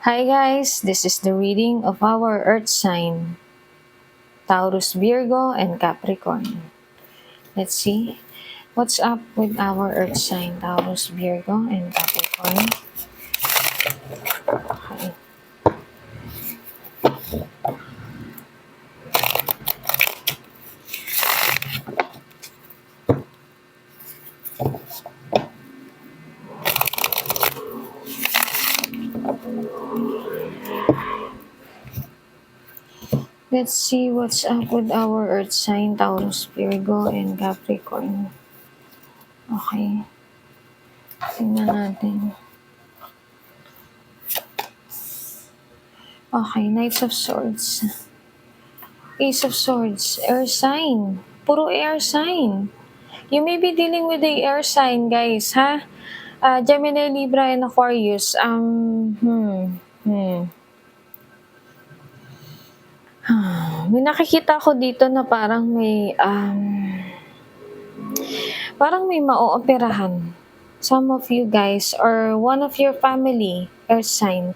Hi guys, this is the reading of our Earth sign, Taurus, Virgo, and Capricorn. Let's see what's up with our Earth sign, Taurus, Virgo, and Capricorn. Okay. Let's see what's up with our Earth sign, Taurus, Virgo, and Capricorn. Okay. Tingnan natin. Okay, Knights of Swords. Ace of Swords, air sign. Puro air sign. You may be dealing with the air sign, guys, ha? Gemini, Libra, and Aquarius. May nakikita ko dito na parang may maooperahan. Some of you guys or one of your family, earth sign,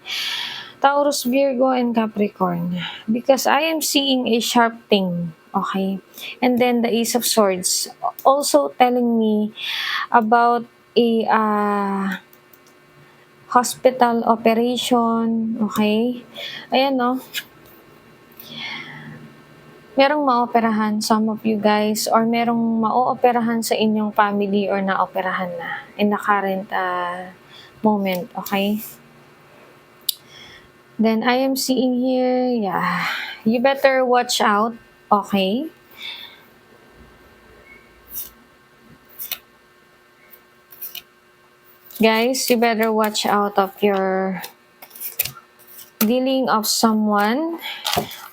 Taurus, Virgo, and Capricorn. Because I am seeing a sharp thing. Okay? And then the Ace of Swords also telling me about a hospital operation. Okay? Ayan, no? Merong maoperahan, some of you guys, or merong maooperahan sa inyong family or naoperahan na in the current moment, okay? Then I am seeing here, yeah, you better watch out, okay? Guys, you better watch out of your dealing of someone,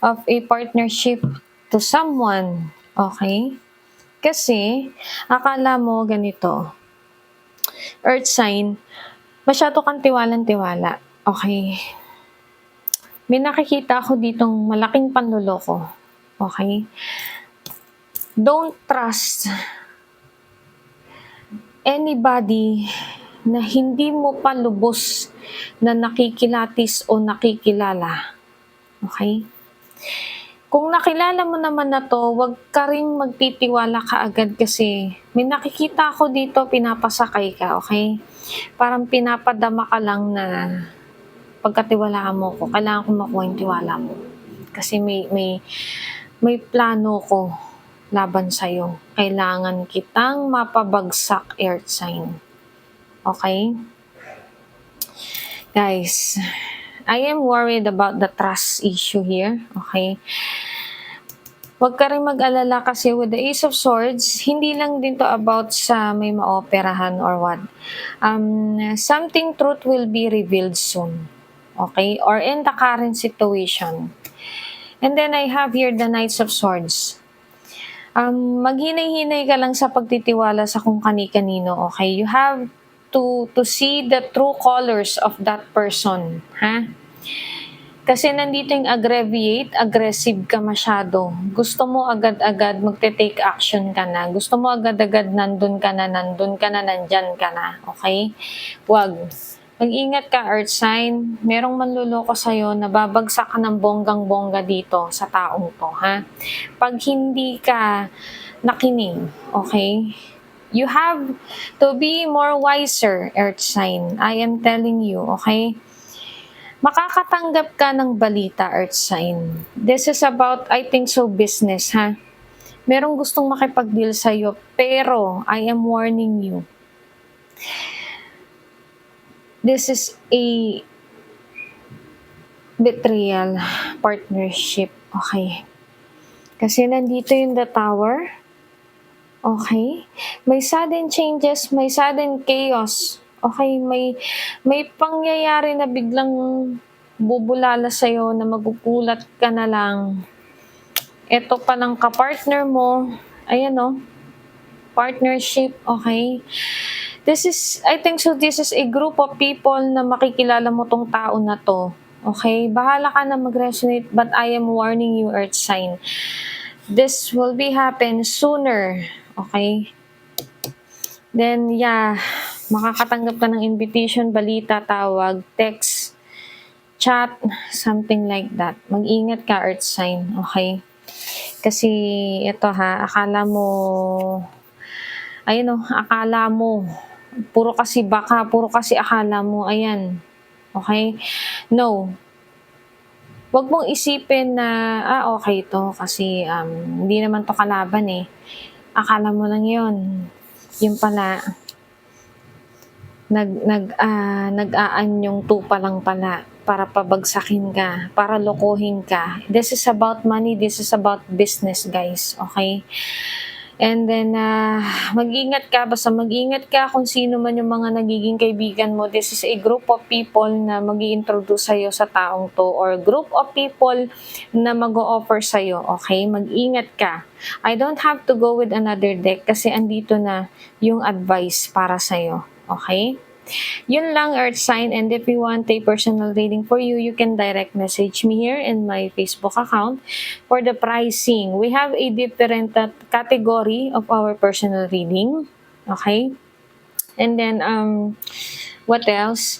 of a partnership to someone, okay? Kasi, akala mo ganito, earth sign, masyado kang tiwalang-tiwala, okay? May nakikita ako ditong malaking panloloko, okay? Don't trust anybody na hindi mo pa lubos na nakikilatis o nakikilala, okay? Kung nakilala mo naman na to, wag ka rin magtitiwala kaagad kasi may nakikita ako dito, pinapasakay ka, okay? Parang pinapadama ka lang na pagkatiwalaan mo ko, kailangan ko makuha yung tiwala mo. Kasi may plano ko laban sa'yo. Kailangan kitang mapabagsak, earth sign. Okay? Guys, I am worried about the trust issue here. Okay? Huwag ka rin mag-alala kasi with the Ace of Swords, hindi lang din to about sa may maoperahan or what. Something truth will be revealed soon. Okay? Or in the current situation. And then I have here the Knights of Swords. Maghinay-hinay ka lang sa pagtitiwala sa kung kani-kanino. Okay? You have to see the true colors of that person. Ha? Kasi nandito yung aggressive ka masyado. Gusto mo agad-agad magte-take action ka na. Gusto mo agad-agad nandun ka na, nandyan ka na. Okay? Wag. Mag-ingat ka, earth sign. Merong manluloko sa'yo na babagsak ka ng bonggang-bongga dito sa taong to, ha? Pag hindi ka nakinig, okay? You have to be more wiser, earth sign. I am telling you, okay? Makakatanggap ka ng balita, earth sign. This is about, I think so, business, ha? Merong gustong makipag-deal sa'yo, pero I am warning you. This is a betrayal partnership, okay? Kasi nandito yung the tower, okay? May sudden changes, may sudden chaos, okay? May pangyayari na biglang bubulala sa'yo na magugulat ka na lang. Ito pa ng kapartner mo, ayan o, partnership, okay? This is, I think so, this is a group of people na makikilala mo tong tao na to. Okay? Bahala ka na mag-resonate, but I am warning you, earth sign. This will be happen sooner. Okay? Then, yeah, makakatanggap ka ng invitation, balita, tawag, text, chat, something like that. Mag-ingat ka, earth sign, okay? Kasi ito ha, akala mo, ayun akala mo, puro kasi baka, puro kasi akala mo, ayan. Okay? No. Wag mong isipin na, okay to kasi hindi naman to kalaban eh. Akala mo lang yun. Yun pala, nag-aanyong tupa lang pala para pabagsakin ka, para lokohin ka. This is about money, this is about business, guys, okay? And then, mag-ingat ka, basta mag-ingat ka kung sino man yung mga nagiging kaibigan mo. This is a group of people na mag-i-introduce sa'yo sa taong to or group of people na mag-o-offer sa'yo, okay? Mag-ingat ka. I don't have to go with another deck kasi andito na yung advice para sa'yo, okay? Yun lang, earth sign, and if you want a personal reading for you, you can direct message me here in my Facebook account. For the pricing, we have a different category of our personal reading, okay? And then, what else?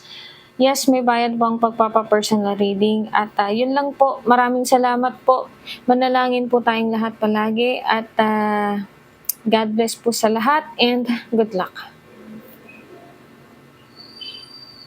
Yes, may bayad po ang pagpapa-personal reading at yun lang po. Maraming salamat po. Manalangin po tayong lahat palagi at God bless po sa lahat and good luck.